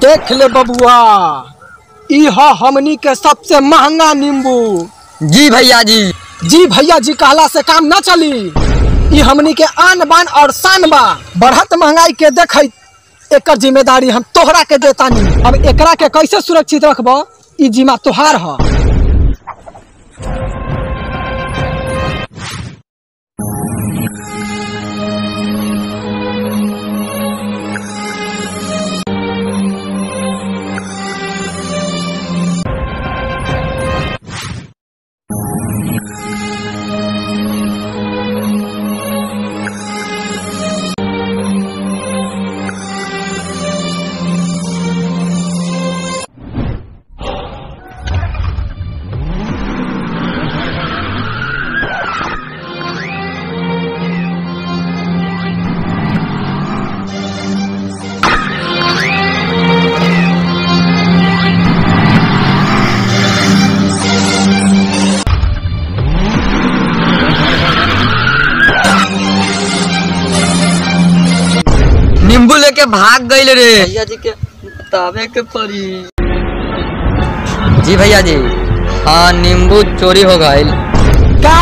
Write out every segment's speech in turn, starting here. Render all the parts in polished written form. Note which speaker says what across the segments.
Speaker 1: देख ले बबुआ, यह हमनी के सबसे महंगा नींबू।
Speaker 2: जी भैया जी।
Speaker 1: जी भैया जी कहला से काम न चली। ये हमनी के आन बान और शान बा। बढ़त महंगाई के देखत एक जिम्मेदारी हम तोहरा के देतानी। अब एकरा के कैसे सुरक्षित रखबो ई जिम्मा तोहार ह।
Speaker 2: नींबू लेके भाग गई रे। भैया जी के बतावे के पड़ी। जी भैया जी, हाँ नींबू चोरी हो गई।
Speaker 1: का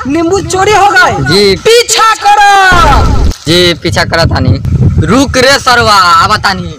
Speaker 1: नींबू चोरी हो गए?
Speaker 2: जी
Speaker 1: पीछा करो।
Speaker 2: जी पीछा करा तानी। रुक रे सरवा आवा तानी।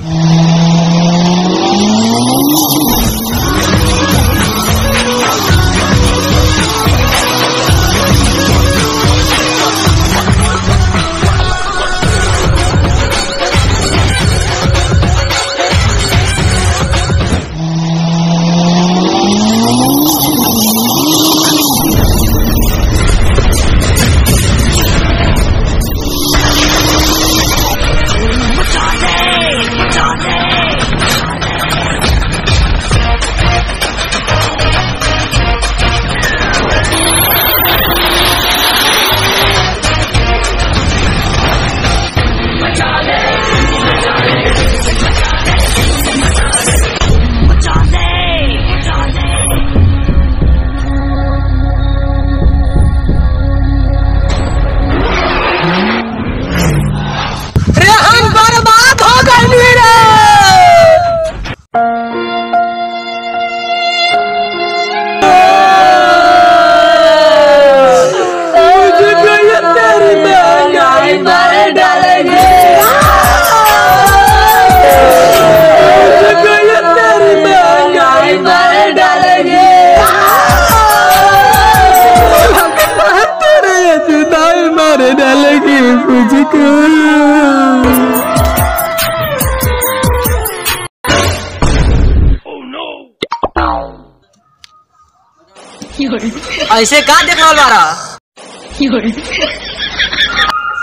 Speaker 2: ऐसे का देख रहा बारा?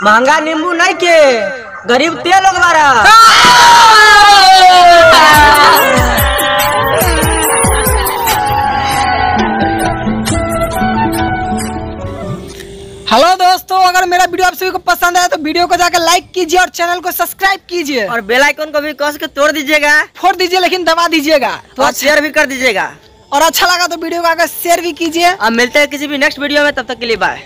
Speaker 1: महंगा नींबू नहीं के गरीब ते लोग बारा। हेलो दोस्तों, अगर मेरा वीडियो आप सभी को पसंद आया तो वीडियो को जाकर लाइक कीजिए और चैनल को सब्सक्राइब कीजिए
Speaker 2: और बेल आइकन को भी कस के तोड़ दीजिएगा।
Speaker 1: फोड़ दीजिए लेकिन दबा दीजिएगा
Speaker 2: तो शेयर भी कर दीजिएगा।
Speaker 1: और अच्छा लगा तो वीडियो को आगे शेयर भी कीजिए।
Speaker 2: अब मिलते हैं किसी भी नेक्स्ट वीडियो में, तब तक के लिए बाय।